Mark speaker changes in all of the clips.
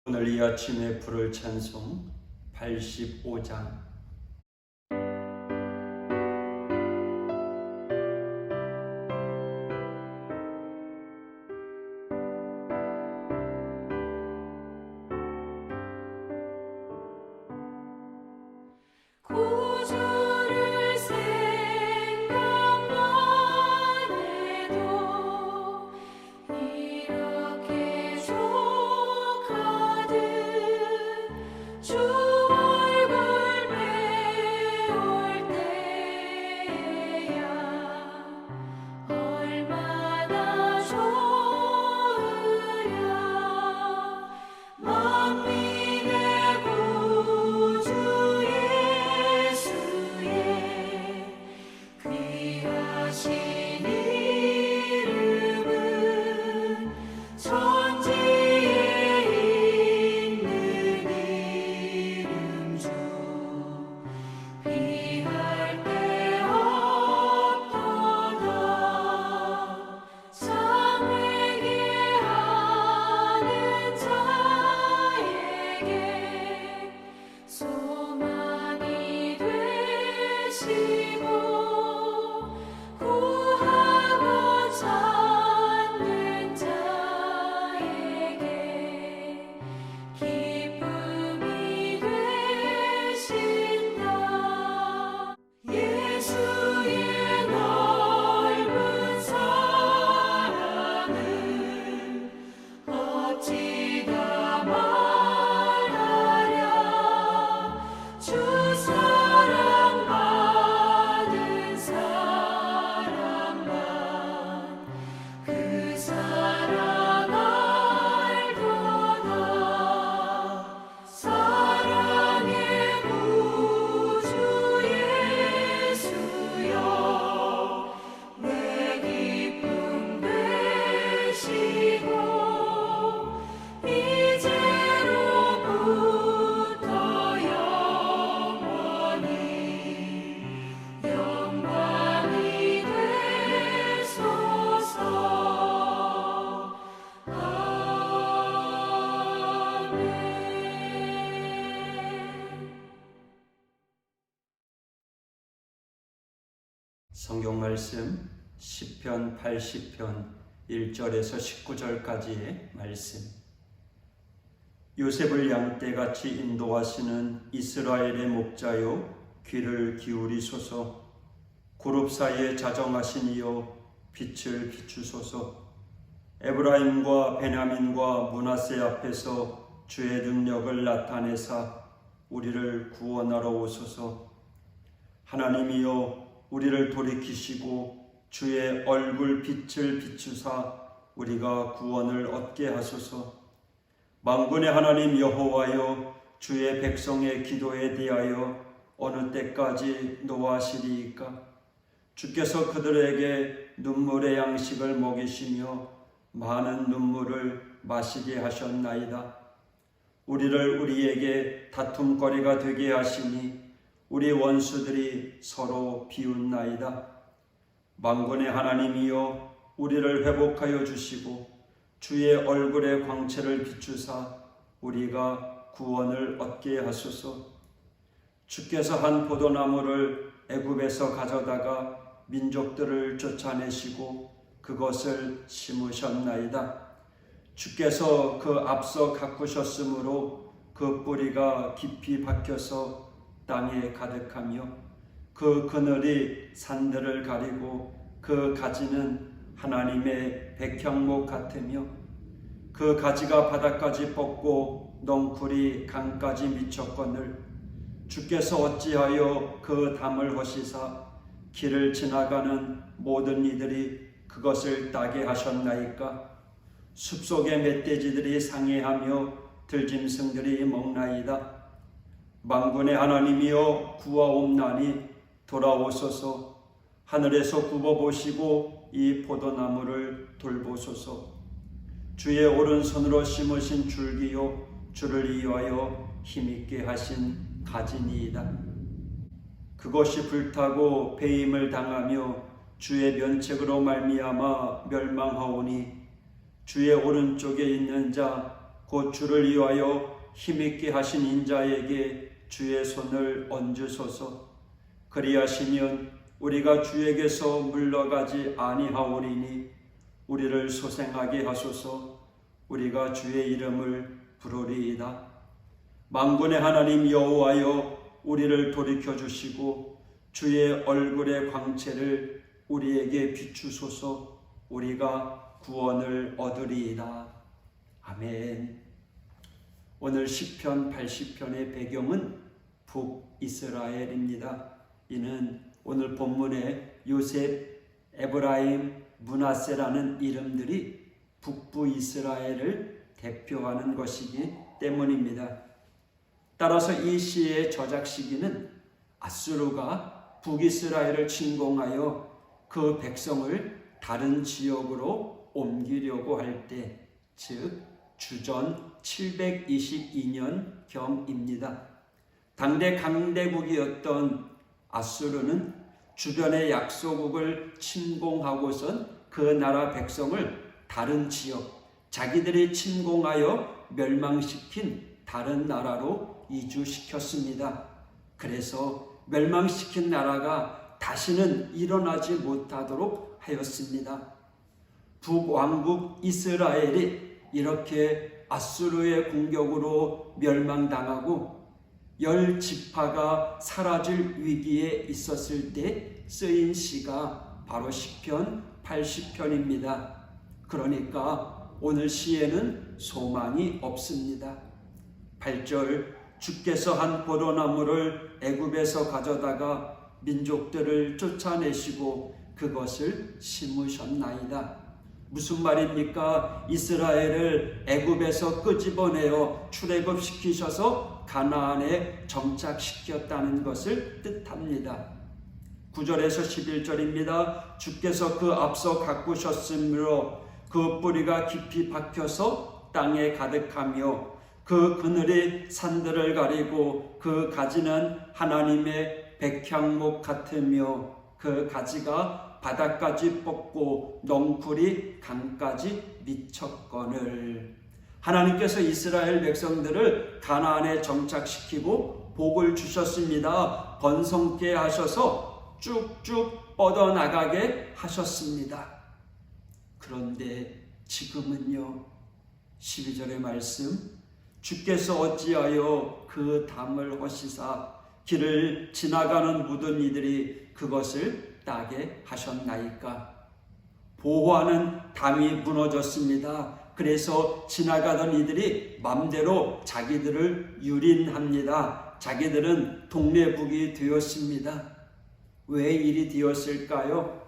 Speaker 1: 오늘 이 아침에 부를 찬송 85장.
Speaker 2: 구주를 생각만 해도 이렇게 족하듯 주 얼굴 배울 때야 얼마나 좋으랴. 만민의 구주 귀하신 이름은 천지에 있는 이름 중 비할 데 없도다. 참 회개하는 자에게 소망이 되시고 구하고 찾는 자에게 기쁨이 되신다. 예수의 넓은 사랑을 어찌 다 말하랴. 주 사랑 받은 사람만 그 사랑 알도다. 사랑의 구주 예수여 내 기쁨 되시고 이제로부터 영원히 영광이 되소서. 아멘.
Speaker 1: 성경 말씀 시편 80편 1절에서 19절까지의 말씀. 요셉을 양떼같이 인도하시는 이스라엘의 목자여 귀를 기울이소서. 그룹 사이에 자정하신 이여 빛을 비추소서. 에브라임과 베냐민과 므낫세 앞에서 주의 능력을 나타내사 우리를 구원하러 오소서. 하나님이여 우리를 돌이키시고 주의 얼굴 빛을 비추사 우리가 구원을 얻게 하소서. 만군의 하나님 여호와여 주의 백성의 기도에 대하여 어느 때까지 노하시리이까? 주께서 그들에게 눈물의 양식을 먹이시며 많은 눈물을 마시게 하셨나이다. 우리를 우리에게 다툼거리가 되게 하시니 우리 원수들이 서로 비웃나이다. 만군의 하나님이여 우리를 회복하여 주시고 주의 얼굴의 광채를 비추사 우리가 구원을 얻게 하소서. 주께서 한 포도나무를 애굽에서 가져다가 민족들을 쫓아내시고 그것을 심으셨나이다. 주께서 그 앞서 가꾸셨으므로 그 뿌리가 깊이 박혀서 땅에 가득하며 그 그늘이 산들을 가리고 그 가지는 하나님의 백향목 같으며 그 가지가 바닥까지 뻗고 넝쿨이 강까지 미쳤거늘 주께서 어찌하여 그 담을 허시사 길을 지나가는 모든 이들이 그것을 따게 하셨나이까? 숲속의 멧돼지들이 상해하며 들짐승들이 먹나이다. 만군의 하나님이여 구하옵나니 돌아오소서. 하늘에서 굽어보시고 이 포도나무를 돌보소서. 주의 오른손으로 심으신 줄기요 주를 이유하여 힘있게 하신 가지니이다. 그것이 불타고 배임을 당하며 주의 면책으로 말미암아 멸망하오니 주의 오른쪽에 있는 자 곧 주를 위하여 힘있게 하신 인자에게 주의 손을 얹으소서. 그리하시면 우리가 주에게서 물러가지 아니하오리니 우리를 소생하게 하소서. 우리가 주의 이름을 부르리이다. 만군의 하나님 여호와여, 우리를 돌이켜 주시고 주의 얼굴의 광채를 우리에게 비추소서. 우리가 구원을 얻으리이다. 아멘. 오늘 시편 80편의 배경은 북이스라엘입니다. 이는 오늘 본문의 요셉, 에브라임, 므낫세라는 이름들이 북부 이스라엘을 대표하는 것이기 때문입니다. 따라서 이 시의 저작 시기는 아수르가 북이스라엘을 침공하여 그 백성을 다른 지역으로 옮기려고 할 때, 즉 주전 722년경입니다. 당대 강대국이었던 아수르는 주변의 약소국을 침공하고선 그 나라 백성을 다른 지역, 자기들이 침공하여 멸망시킨 다른 나라로 이주시켰습니다. 그래서 멸망시킨 나라가 다시는 일어나지 못하도록 하였습니다. 북왕국 이스라엘이 이렇게 아수르의 공격으로 멸망당하고 10지파가 사라질 위기에 있었을 때 쓰인 시가 바로 시편 80편입니다. 그러니까 오늘 시에는 소망이 없습니다. 8절, 주께서 한 포도나무를 애굽에서 가져다가 민족들을 쫓아내시고 그것을 심으셨나이다. 무슨 말입니까? 이스라엘을 애굽에서 끄집어내어 출애굽시키셔서 가나안에 정착시켰다는 것을 뜻합니다. 9절에서 11절입니다. 주께서 그 앞서 가꾸셨으므로 그 뿌리가 깊이 박혀서 땅에 가득하며 그 그늘이 산들을 가리고 그 가지는 하나님의 백향목 같으며 그 가지가 바닥까지 뻗고 넝쿨이 강까지 미쳤거늘. 하나님께서 이스라엘 백성들을 가나안에 정착시키고 복을 주셨습니다. 번성케 하셔서 쭉쭉 뻗어나가게 하셨습니다. 그런데 지금은요, 12절의 말씀, 주께서 어찌하여 그 담을 허시사 길을 지나가는 모든 이들이 그것을 따게 하셨나이까? 보호하는 담이 무너졌습니다. 그래서 지나가던 이들이 맘대로 자기들을 유린합니다. 자기들은 동네북이 되었습니다. 왜 일이 되었을까요?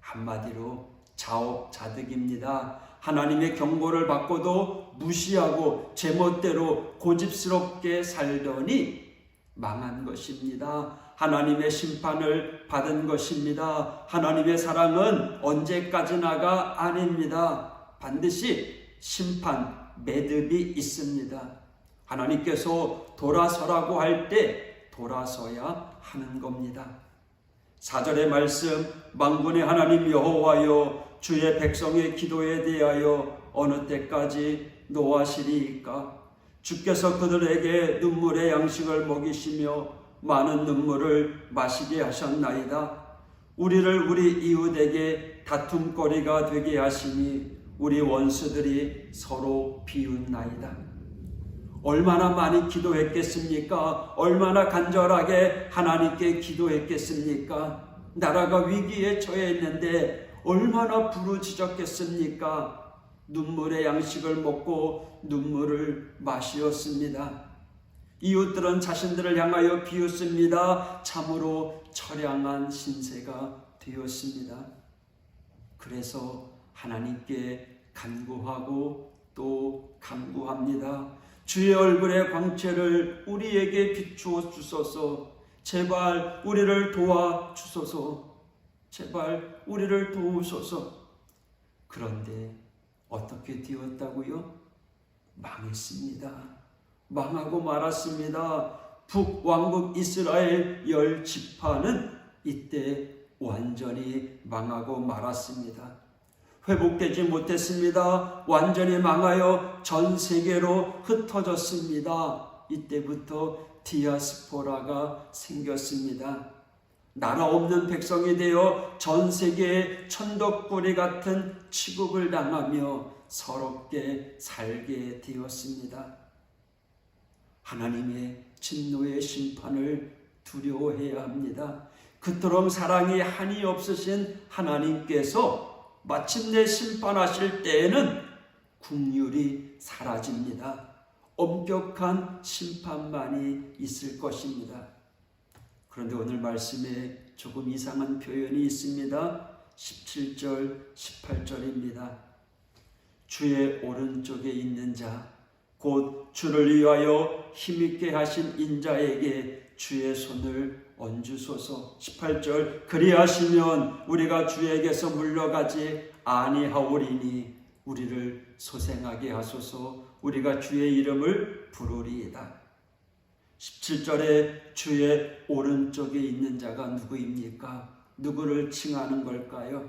Speaker 1: 한마디로 자업자득입니다. 하나님의 경고를 받고도 무시하고 제멋대로 고집스럽게 살더니 망한 것입니다. 하나님의 심판을 받은 것입니다. 하나님의 사랑은 언제까지나가 아닙니다. 반드시 심판, 매듭이 있습니다. 하나님께서 돌아서라고 할 때 돌아서야 하는 겁니다. 4절의 말씀, 만군의 하나님 여호와여, 주의 백성의 기도에 대하여 어느 때까지 노하시리이까? 주께서 그들에게 눈물의 양식을 먹이시며 많은 눈물을 마시게 하셨나이다. 우리를 우리 이웃에게 다툼거리가 되게 하시니 우리 원수들이 서로 비웃나이다. 얼마나 많이 기도했겠습니까? 얼마나 간절하게 하나님께 기도했겠습니까? 나라가 위기에 처해 있는데 얼마나 부르짖었겠습니까? 눈물의 양식을 먹고 눈물을 마시었습니다. 이웃들은 자신들을 향하여 비웃습니다. 참으로 처량한 신세가 되었습니다. 그래서 하나님께 간구하고 또 간구합니다. 주의 얼굴의 광채를 우리에게 비추어 주소서. 제발 우리를 도와 주소서. 제발 우리를 도우소서. 그런데 어떻게 되었다고요? 망했습니다. 망하고 말았습니다. 북왕국 이스라엘 10지파는 이때 완전히 망하고 말았습니다. 회복되지 못했습니다. 완전히 망하여 전 세계로 흩어졌습니다. 이때부터 디아스포라가 생겼습니다. 나라 없는 백성이 되어 전 세계에 천덕꾸리 같은 취급을 당하며 서럽게 살게 되었습니다. 하나님의 진노의 심판을 두려워해야 합니다. 그토록 사랑이 한이 없으신 하나님께서 마침내 심판하실 때에는 긍휼이 사라집니다. 엄격한 심판만이 있을 것입니다. 그런데 오늘 말씀에 조금 이상한 표현이 있습니다. 17절, 18절입니다. 주의 오른쪽에 있는 자, 곧 주를 위하여 힘있게 하신 인자에게 주의 손을 얹으소서. 18절, 그리하시면 우리가 주에게서 물러가지 아니하오리니 우리를 소생하게 하소서. 우리가 주의 이름을 부르리이다. 17절에 주의 오른쪽에 있는 자가 누구입니까? 누구를 칭하는 걸까요?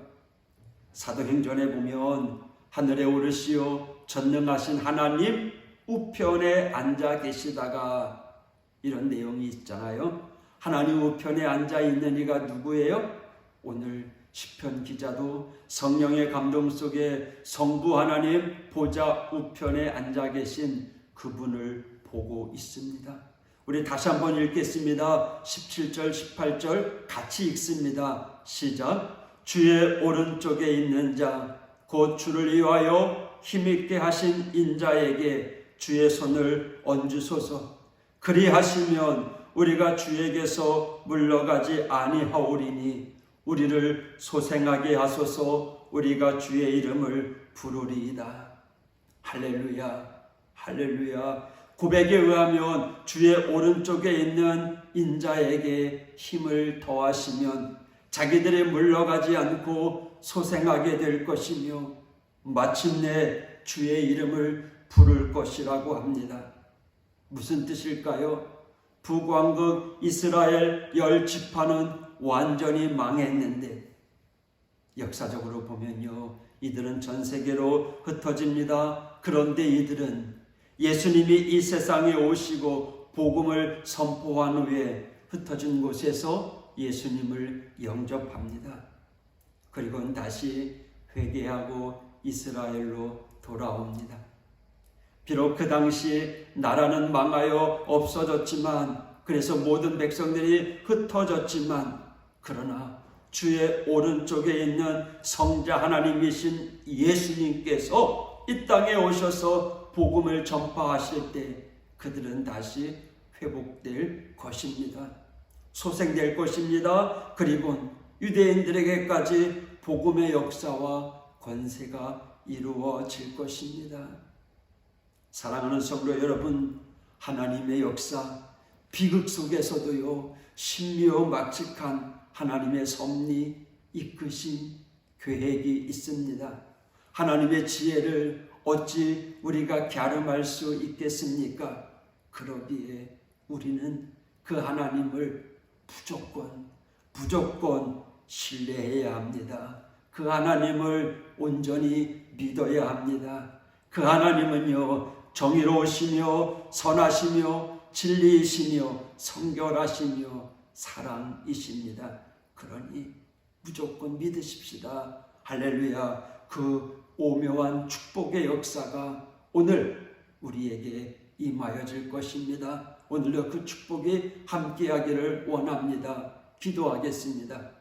Speaker 1: 사도행전에 보면 하늘에 오르시오 전능하신 하나님 우편에 앉아 계시다가 이런 내용이 있잖아요. 하나님 우편에 앉아 있는 이가 누구예요? 오늘 시편 기자도 성령의 감동 속에 성부 하나님 보좌 우편에 앉아 계신 그분을 보고 있습니다. 우리 다시 한번 읽겠습니다. 17절, 18절 같이 읽습니다. 시작. 주의 오른쪽에 있는 자, 곧 주를 위하여 힘있게 하신 인자에게 주의 손을 얹으소서. 그리하시면 우리가 주에게서 물러가지 아니하오리니 우리를 소생하게 하소서. 우리가 주의 이름을 부르리이다. 할렐루야, 할렐루야. 고백에 의하면 주의 오른쪽에 있는 인자에게 힘을 더하시면 자기들이 물러가지 않고 소생하게 될 것이며 마침내 주의 이름을 부를 것이라고 합니다. 무슨 뜻일까요? 북왕국 이스라엘 10지파는 완전히 망했는데 역사적으로 보면요, 이들은 전 세계로 흩어집니다. 그런데 이들은 예수님이 이 세상에 오시고 복음을 선포한 후에 흩어진 곳에서 예수님을 영접합니다. 그리고 다시 회개하고 이스라엘로 돌아옵니다. 비록 그 당시 나라는 망하여 없어졌지만, 그래서 모든 백성들이 흩어졌지만, 그러나 주의 오른쪽에 있는 성자 하나님이신 예수님께서 이 땅에 오셔서 복음을 전파하실 때 그들은 다시 회복될 것입니다. 소생될 것입니다. 그리고 유대인들에게까지 복음의 역사와 권세가 이루어질 것입니다. 사랑하는 성도 여러분, 하나님의 역사, 비극 속에서도요, 신묘막측한 하나님의 섭리, 이끄심, 계획이 있습니다. 하나님의 지혜를 어찌 우리가 갸름할 수 있겠습니까? 그러기에 우리는 그 하나님을 무조건 신뢰해야 합니다. 그 하나님을 온전히 믿어야 합니다. 그 하나님은요, 정의로우시며 선하시며 진리이시며 성결하시며 사랑이십니다. 그러니 무조건 믿으십시다. 할렐루야. 그 오묘한 축복의 역사가 오늘 우리에게 임하여질 것입니다. 오늘도 그 축복이 함께하기를 원합니다. 기도하겠습니다.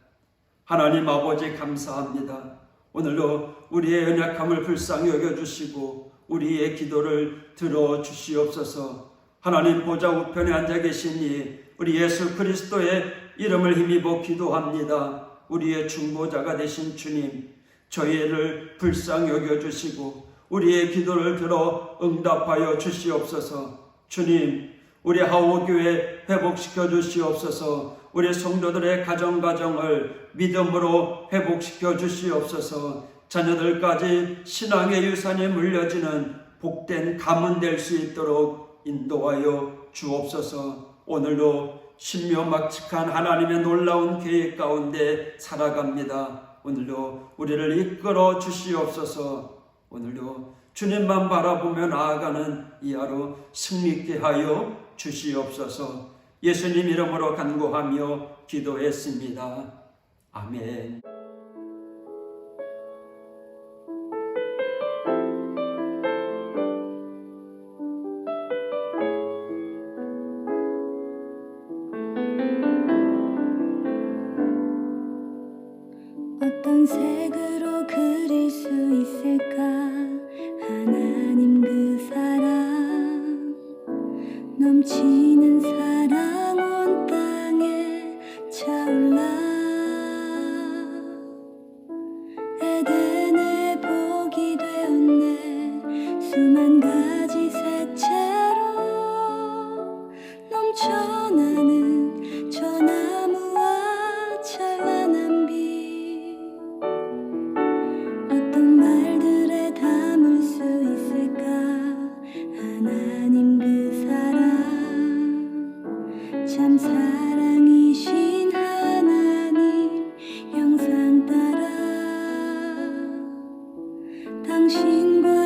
Speaker 1: 하나님 아버지 감사합니다. 오늘도 우리의 연약함을 불쌍히 여겨주시고 우리의 기도를 들어주시옵소서. 하나님 보좌 우편에 앉아 계시니 우리 예수 그리스도의 이름을 힘입어 기도합니다. 우리의 중보자가 되신 주님, 저희를 불쌍히 여겨주시고 우리의 기도를 들어 응답하여 주시옵소서. 주님, 우리 하오교회 회복시켜 주시옵소서. 우리 성도들의 가정을 믿음으로 회복시켜 주시옵소서. 자녀들까지 신앙의 유산에 물려지는 복된 가문 될 수 있도록 인도하여 주옵소서. 오늘도 신묘막측한 하나님의 놀라운 계획 가운데 살아갑니다. 오늘도 우리를 이끌어 주시옵소서. 오늘도 주님만 바라보며 나아가는 이 하루 승리있게 하여 주시옵소서. 예수님 이름으로 간구하며 기도했습니다. 아멘.
Speaker 3: 어떤 색으로 그릴 수 있을까? 하나님 그 사랑, 넘치는 사랑 온 땅에 차올라. 에덴의 복이 되었네. 수만 가지 색채로 넘쳐나는 저 나무와 찬란한 빛. 어떤 말들에 담을 수 있을까? 하나님 그 사랑, 참 사랑이신 하나님 형상 따라 당신과